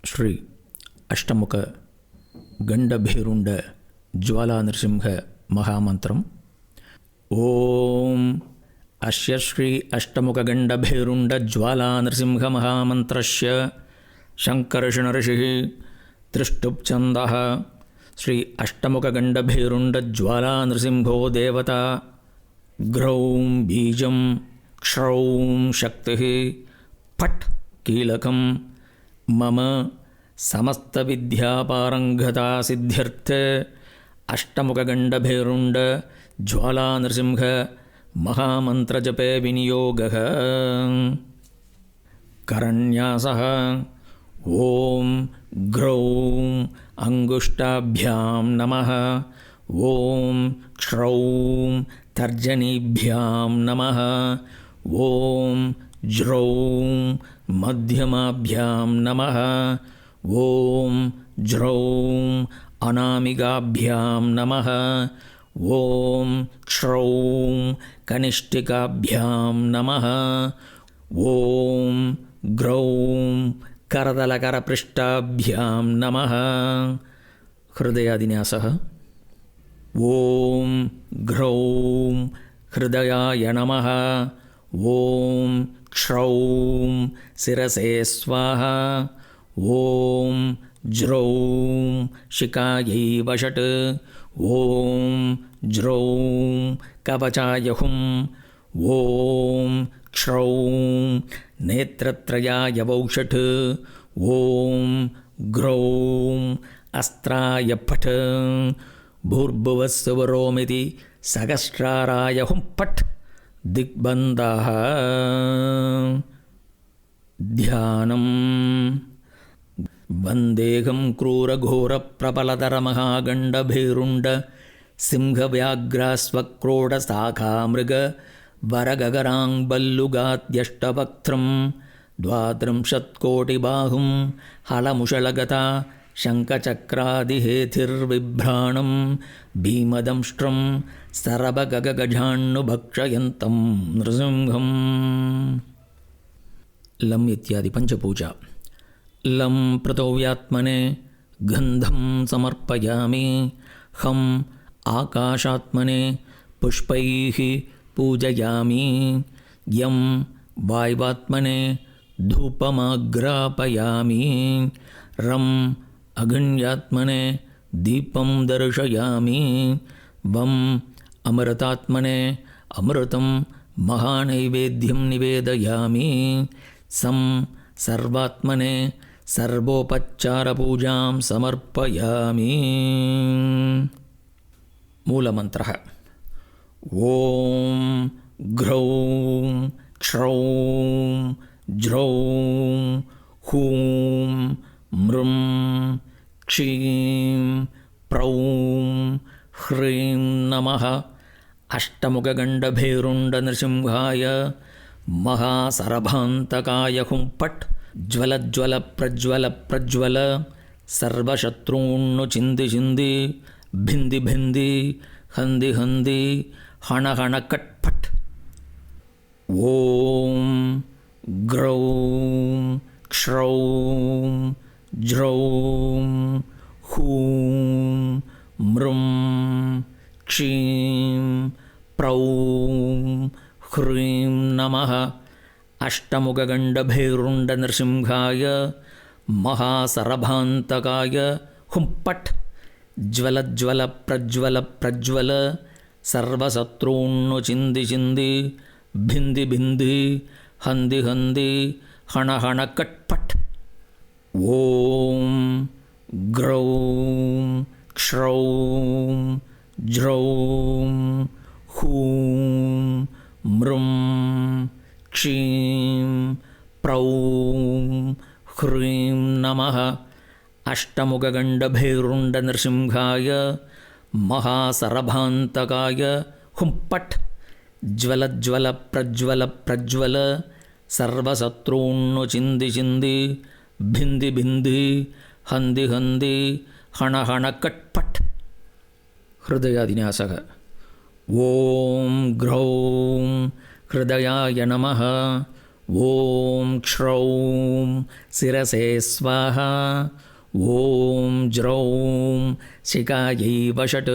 ಶ್ರೀ ಅಷ್ಟಮುಖ ಗಂಡಭೇರುಂಡ ಜ್ವಾಲಾನೃಸಿಂಹ ಮಹಾಮಂತ್ರಂ. ಓಂ ಅಸ್ಯ ಶ್ರೀ ಅಷ್ಟಮುಖಗಂಡಭೇರುಂಡ ಜ್ವಾಲಾನೃಸಿಂಹ ಮಹಾಮಂತ್ರಸ್ಯ ಶಂಕರ್ಷಣಋಷಿಃ ತ್ರಿಷ್ಟುಪ್ಛಂದಃ. ಶ್ರೀ ಅಷ್ಟಮುಖಗಂಡಭೇರುಂಡ ಜ್ವಾಲಾನೃಸಿಂಹೋ ದೇವತಾ. ಗ್ರೌಂ ಬೀಜಂ ಕ್ಷೌಂ ಶಕ್ತಿಃ ಫಟ್ ಕೀಲಕಂ. ಮಮ ಸಮಸ್ತವಿದ್ಯಾಪಾರಂಗತಾ ಸಿದ್ಧ್ಯರ್ಥ ಅಷ್ಟಮುಖಗಂಡಭೇರುಂಡ ಜ್ವಾಲಾನೃಸಿಂಹ ಮಹಾಮಂತ್ರಜಪೇ ವಿನಿಯೋಗಃ. ಕರನ್ಯಾಸಃ. ಓಂ ಗ್ರೌಂ ಅಂಗುಷ್ಟಾಭ್ಯಾಂ ನಮಃ. ಓಂ ಕ್ಷೌಂ ತರ್ಜನೀಭ್ಯಾಂ ನಮಃ. ಓಂ ಜ್ರೌಂ ಮಧ್ಯಮಾಭ್ಯಾಂ ನಮಃ. ಓಂ ಜ್ರೌಂ ಅನಾಮಿಕಾಭ್ಯಾಂ ನಮಃ. ಓಂ ಕ್ಷೌಂ ಕನಿಷ್ಠಿಕಾಭ್ಯಾಂ ನಮಃ. ಓಂ ಗ್ರೌಂ ಕರತಲಕರಪೃಷ್ಠಾಭ್ಯಾಂ ನಮಃ. ಹೃದಯಾದಿನ್ಯಾಸಃ. ಓಂ ಗ್ರೌಂ ಹೃದಯಾಯ ನಮಃ. ಓಂ ಕ್ಷೌಂ ಶಿರಸೇ ಸ್ವಾಹಾ. ಓಂ ಜ್ರೌಂ ಶಿಖಾಯೈ ವಷಟ್. ಓಂ ಜ್ರೌಂ ಕವಚಾಯ ಹುಂ. ಓಂ ಕ್ಷೌಂ ನೇತ್ರತ್ರಯಾಯ ವೌಷಟ್. ಓಂ ಗ್ರೌಂ ಅಸ್ತ್ರಾಯ ಫಟ್. ಭೂರ್ಭುವಸ್ಸುವರೋಮಿತಿ ಸಹಸ್ರಾರಾಯ ಹುಂ ಫಟ್ ದಿಗ್ಬಂಧಃ. ಧ್ಯಾನಂ. ವಂದೇಹಂ ಕ್ರೂರಘೋರಪ್ರಬಲಧರಮಹಾಗಂಡಭೇರುಂಡ ಸಿಂಹವ್ಯಾಘ್ರಾಸ್ವಕ್ರೋಡಶಾಖಾಮೃಗ ವರಗಗರಾಂಬಲ್ಲುಗಾದ್ಯಷ್ಟವಕ್ತ್ರಂ ದ್ವಾತ್ರಿಂಶತ್ಕೋಟಿಬಾಹುಂ ಹಲಮುಷಲಗತಾ ಶಂಖಚಕ್ರಾದಿಹೇತಿರ್ಬಿಭ್ರಾಣಂ ಭೀಮದಂಷ್ಟ್ರಂ ಸರಭಗಗಜಾಣ್ಣುಭಕ್ಷಯಂತಂ ನೃಸಿಂಹಂ. ಲಂ ಇತ್ಯಾದಿ ಪಂಚಪೂಜಾ. ಲಂ ಪೃಥೋವ್ಯಾತ್ಮನೆ ಗಂಧಂ ಸಮರ್ಪಯಾಮಿ. ಹಂ ಆಕಾಶಾತ್ಮನೆ ಪುಷ್ಪೈಃ ಪೂಜಯಾಮಿ. ಯಂ ವಾಯುವಾತ್ಮನೆ ಧೂಪಮಾಗ್ರಾಪಯಾಮಿ. ರಂ ಅಗಣ್ಯಾತ್ಮನೆ ದೀಪಂ ದರ್ಶಯಾಮಿ. ವಂ ಅಮೃತಾತ್ಮನೆ ಅಮೃತಂ ಮಹಾನೈವೇದ್ಯಂ ನಿವೇದಯಾಮಿ. ಸಂ ಸರ್ವಾತ್ಮನೆ ಸರ್ವೋಪಚಾರಪೂಜಾಂ ಸಮರ್ಪಯಾಮಿ. ಮೂಲಮಂತ್ರಃ. ಓಂ ಗ್ರೌಂ ಕ್ಷೌಂ ಜ್ರೌಂ ಹೂಂ ಮೃಂ ಕ್ಷೀಂ ಪ್ರೌಂ ಹ್ರೀಂ ನಮಃ. ಅಷ್ಟಮುಖಗಂಡಭೇರುಂಡ ನೃಸಿಂಹಾಯ ಮಹಾಸರಭಾಂತಕಾಯ ಹುಂ ಫಟ್. ಜ್ವಲ ಜ್ವಲ ಪ್ರಜ್ವಲ ಪ್ರಜ್ವಲ ಸರ್ವಶತ್ರುಣ್ಣು ಚಿಂದಿ ಚಿಂದಿ ಭಿಂದಿ ಭಿಂದಿ ಹಂದಿ ಹಂದಿ ಹಣ ಹಣ ಕಟ್ ಫಟ್. ಓಂ ಗ್ರೌಂ ಕ್ಷೌಂ ಜ್ರೌಂ ಹೂಂ ಮೃಂ ಕ್ಷೀಂ ಪ್ರೌಂ ಹ್ರೀಂ ನಮಃ. ಅಷ್ಟಮುಖಗಂಡಭೇರುಂಡ ನೃಸಿಂಹಾಯ ಮಹಾಸರಭಾಂತಕಾಯ ಹುಂ ಫಟ್. ಜ್ವಲ ಜ್ವಲ ಪ್ರಜ್ವಲ ಪ್ರಜ್ವಲ ಸರ್ವಶತ್ರುಣ್ಣು ಚಿಂದಿ ಚಿಂದಿ ಭಿಂದಿ ಭಿಂದಿ ಹಂದಿ ಹಂದಿ ಹಣ ಹಣ ಕಟ್ ಫಟ್. ಓಂ ಗ್ರೌಂ ಕ್ಷೌಂ ಜ್ರೌಂ ಹೂಂ ಮೃಂ ಕ್ಷೀಂ ಪ್ರೌಂ ಹ್ರೀಂ ನಮಃ. ಅಷ್ಟಮುಖಗಂಡಭೇರುಂಡ ನೃಸಿಂಹಾಯ ಮಹಾಸರಭಾಂತಕಾಯ ಹುಂ ಫಟ್. ಜ್ವಲ ಜ್ವಲ ಪ್ರಜ್ವಲ ಪ್ರಜ್ವಲ ಸರ್ವಶತ್ರುಣ್ಣು ಚಿಂದಿ ಚಿಂದಿ ಭಿಂದಿ ಭಿಂದಿ ಹಂದಿ ಹಂದಿ ಹಣ ಹಣ ಕಟ್ ಫಟ್. ಹೃದಯಾದಿನ್ಯಾಸಃ. ಓಂ ಗ್ರೌಂ ಹೃದಯಾಯ ನಮಃ. ಓಂ ಕ್ಷೌಂ ಶಿರಸೆ ಸ್ವಾಹ. ಓಂ ಜ್ರೌಂ ಶಿಖಾಯೈ ವಷಟ್.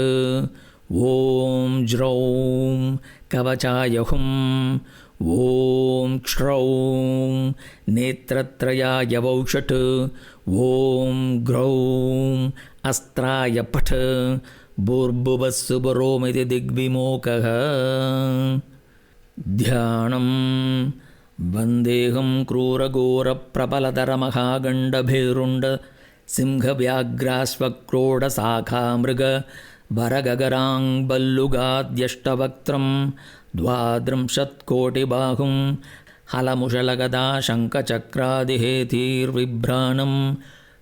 ಓಂ ಜ್ರೌಂ ಕವಚಾಯ ಹುಂ. ಓಂ ಕ್ಷೌಂ ನೇತ್ರತ್ರಯಾಯ ವೌಷಟ್. ಓಂ ಗ್ರೌಂ ಅಸ್ತ್ರಾಯ ಪಠ. ಭೂರ್ಭುವಸ್ಸು ಬರೋಮಿತಿ ದಿಗ್ವಿಮೋಕಃ. ಧ್ಯಾನಂ ವಂದೇಹಂ ಕ್ರೂರಘೋರಪ್ರಬಲಧರಮಹಾಗಂಡಭೇರುಂಡ ಸಿಂಹವ್ಯಾಘ್ರಾಶ್ವಕ್ರೋಡಶಾಖಾಮೃಗ ವರಗಗರಾಂಗ್ಬಲ್ಲುಗಾದ್ಯಷ್ಟವಕ್ತ್ರಂ ದ್ವಾದ್ರಿಂಶತ್ಕೋಟಿಬಾಹುಂ ಹಲಮುಷಲಗದಾ ಶಂಖಚಕ್ರಾದಿಹೇತೀರ್ವಿಭ್ರಾಣಂ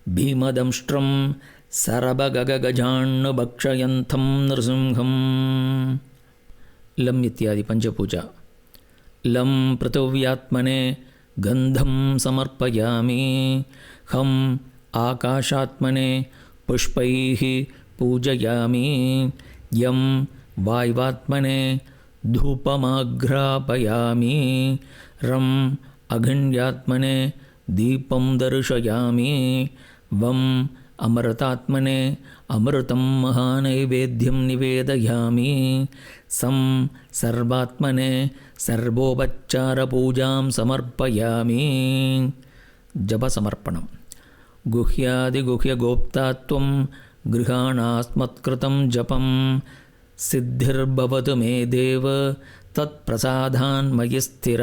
ಭೀಮದಂಷ್ಟ್ರಂ ಸರಬಗಗಜಾಣ್ಣು ಭಕ್ಷಯಂಥಂ ನೃಸಿಂಹಂ. ಲಂ ಇತ್ಯಾದಿ ಪಂಚಪೂಜಾ. ಲಂ ಪೃಥಿವ್ಯಾತ್ಮನೆ ಗಂಧಂ ಸಮರ್ಪಯಾಮಿ. ಹಂ ಆಕಾಶಾತ್ಮನೆ ಪುಷ್ಪೈಃ ಪೂಜಯಾಮಿ. ಯಂ ವಾಯುವಾತ್ಮನೆ ಧೂಪಮಾಘ್ರಾಪಯಾಮಿ. ರಂ ಅಘಿಣ್ಯಾತ್ಮನೆ ದೀಪಂ ದರ್ಶಯಾಮಿ. ವಂ ಅಮೃತಾತ್ಮನೆ ಅಮೃತಂ ಮಹಾನೈವೇದ್ಯಂ ನಿವೇದಯಾಮಿ. ಸಂ ಸರ್ವಾತ್ಮನೆ ಸರ್ವೋಪಚಾರಪೂಜಾಂ ಸಮರ್ಪಯಾಮಿ. ಜಪಸಮರ್ಪಣಂ. ಗುಹ್ಯಾದಿಗುಹ್ಯಗೋಪ್ತಾತ್ವಂ ಗೃಹಾಣಾಸ್ಮತ್ಕೃತಂ ಜಪಂ. ಸಿದ್ಧಿರ್ಭವತು ಮೇ ದೇವ ತತ್ಪ್ರಸಾದಾನ್ ಮಯಿ ಸ್ಥಿರ.